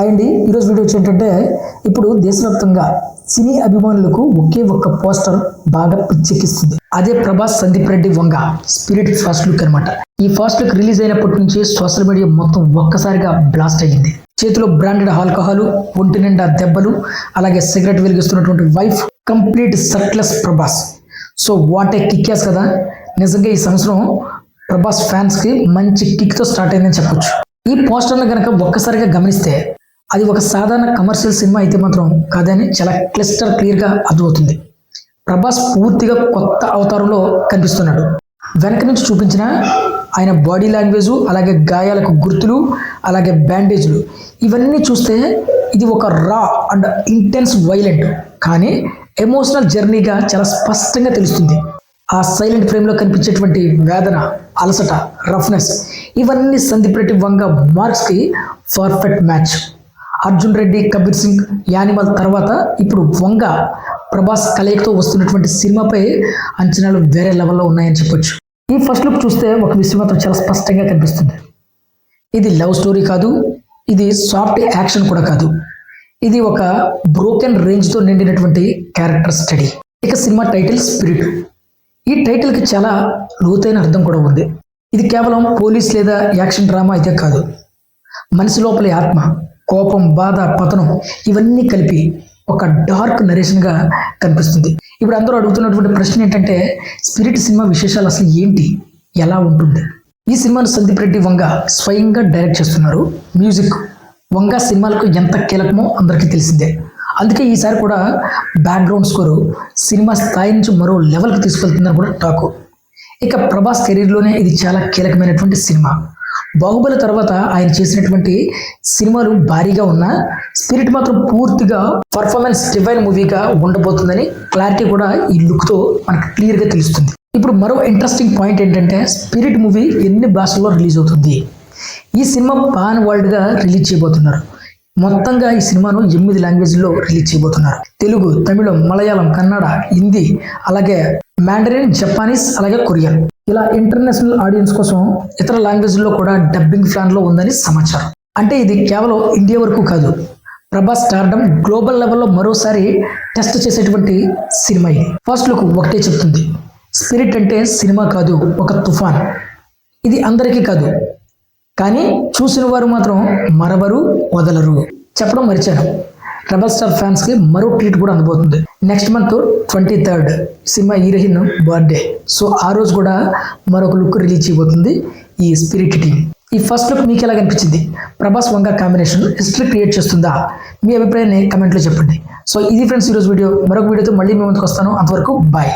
అండి ఈరోజు వీడియో ఏంటంటే ఇప్పుడు దేశవ్యాప్తంగా సినీ అభిమానులకు ఒకే ఒక్క పోస్టర్ బాగా పిచ్చెక్కిస్తుంది. అదే Prabhas Sandeep Reddy Vanga spirit first look అనమాట. ఈ ఫస్ట్ లుక్ రిలీజ్ అయినప్పటి నుంచి సోషల్ మీడియా మొత్తం ఒక్కసారిగా బ్లాస్ట్ అయ్యింది. చేతిలో బ్రాండెడ్ ఆల్కహాల్, ఒంటి నిండా దెబ్బలు, అలాగే సిగరెట్ వెలిగిస్తున్నటువంటి wife, complete circles Prabhas. So what a kickass కదా. నిజంగా ఈ సంవత్సరం ప్రభాస్ ఫ్యాన్స్ కి మంచి కిక్ తో స్టార్ట్ అయిందని చెప్పొచ్చు. ఈ పోస్టర్ను కనుక ఒక్కసారిగా గమనిస్తే అది ఒక సాధారణ కమర్షియల్ సినిమా అయితే మాత్రం కాదని చాలా క్లియర్ గా అర్థమవుతుంది. ప్రభాస్ పూర్తిగా కొత్త అవతారంలో కనిపిస్తున్నాడు. వెనక నుంచి చూపించిన ఆయన బాడీ లాంగ్వేజ్, అలాగే గాయాలకు గుర్తులు, అలాగే బ్యాండేజ్లు, ఇవన్నీ చూస్తే ఇది ఒక రా అండ్ ఇంటెన్స్ వైలెంట్ కానీ ఎమోషనల్ జర్నీగా చాలా స్పష్టంగా తెలుస్తుంది. ఆ సైలెంట్ ఫ్రేమ్ లో కనిపించేటువంటి వేదన, అలసట, రఫ్నెస్, ఇవన్నీ సందీప్ రెడ్డి వంగ మార్క్స్ కి perfect match. Arjun Reddy, Kabir Singh, animal తర్వాత ఇప్పుడు వంగ ప్రభాస్ కలయికతో వస్తున్నటువంటి సినిమాపై అంచనాలు వేరే లెవెల్లో ఉన్నాయని చెప్పొచ్చు. ఈ ఫస్ట్ లుక్ చూస్తే ఒక విషయం మాత్రం చాలా స్పష్టంగా కనిపిస్తుంది. ఇది లవ్ స్టోరీ కాదు, ఇది సాఫ్ట్ యాక్షన్ కూడా కాదు, ఇది ఒక బ్రోకెన్ రేంజ్ తో నిండినటువంటి క్యారెక్టర్ స్టడీ. ఇక సినిమా టైటిల్ స్పిరిట్. ఈ టైటిల్ కి చాలా లోతైన అర్థం కూడా ఉంది. ఇది కేవలం పోలీస్ లేదా యాక్షన్ డ్రామా అయితే కాదు, మనిషి లోపలి ఆత్మ, కోపం, బాధ, పతనం, ఇవన్నీ కలిపి ఒక డార్క్ నరేషన్ గా కనిపిస్తుంది. ఇప్పుడు అందరూ అడుగుతున్నటువంటి ప్రశ్న ఏంటంటే స్పిరిట్ సినిమా విశేషాలు అసలు ఏంటి, ఎలా ఉంటుంది? ఈ సినిమాను సందీప్ రెడ్డి వంగ స్వయంగా డైరెక్ట్ చేస్తున్నారు. మ్యూజిక్ వంగ సినిమాలకు ఎంత కీలకమో అందరికీ తెలిసిందే. అందుకే ఈసారి కూడా బ్యాక్గ్రౌండ్ స్కోరు సినిమా స్థాయి నుంచి మరో లెవెల్కి తీసుకెళ్తుందని కూడా టాకు. ఇక ప్రభాస్ కెరీర్లోనే ఇది చాలా కీలకమైనటువంటి సినిమా. బాహుబలి తర్వాత ఆయన చేసినటువంటి సినిమాలు భారీగా ఉన్న స్పిరిట్ మాత్రం పూర్తిగా పర్ఫార్మెన్స్ డివైన్ మూవీగా ఉండబోతుందని క్లారిటీ కూడా ఈ లుక్ తో మనకు క్లియర్ గా తెలుస్తుంది. ఇప్పుడు మరో ఇంట్రెస్టింగ్ పాయింట్ ఏంటంటే స్పిరిట్ మూవీ ఎన్ని భాషల్లో రిలీజ్ అవుతుంది. ఈ సినిమా పాన్ వరల్డ్ గా రిలీజ్ చేయబోతున్నారు. మొత్తంగా ఈ సినిమాను 8 లాంగ్వేజ్లో రిలీజ్ చేయబోతున్నారు. తెలుగు, తమిళం, మలయాళం, కన్నడ, హిందీ, అలాగే మ్యాండరిన్, జపానీస్, అలాగే కొరియన్, ఇలా ఇంటర్నేషనల్ ఆడియన్స్ కోసం ఇతర లాంగ్వేజ్లో కూడా డబ్బింగ్ ప్లాన్ లో ఉందని సమాచారం. అంటే ఇది కేవలం ఇండియా వరకు కాదు, ప్రభాస్ స్టార్డమ్ గ్లోబల్ లెవెల్లో మరోసారి టెస్ట్ చేసేటువంటి సినిమా ఇది. ఫస్ట్ లుక్ ఒకటే చెప్తుంది, స్పిరిట్ అంటే సినిమా కాదు, ఒక తుఫాన్. ఇది అందరికీ కాదు, కానీ చూసిన వారు మాత్రం మరవరు, వదలరు. చెప్పడం మరిచాను, రెబల్ స్టార్ ఫ్యాన్స్ కి మరో ట్రీట్ కూడా అందబోతుంది. Next month 23rd cinema heroine birthday. So ఆ రోజు కూడా మరొక లుక్ రిలీజ్ చేయబోతుంది ఈ స్పిరిట్ టీమ్. ఈ ఫస్ట్ లుక్ మీకు ఎలా కనిపించింది? Prabhas Vanga combination history create చేస్తుందా? మీ అభిప్రాయాన్ని కమెంట్లో చెప్పండి. సో ఇది ఫ్రెండ్స్ ఈరోజు వీడియో. మరొక వీడియోతో మళ్ళీ మీ ముందుకు వస్తాను. అంతవరకు బాయ్.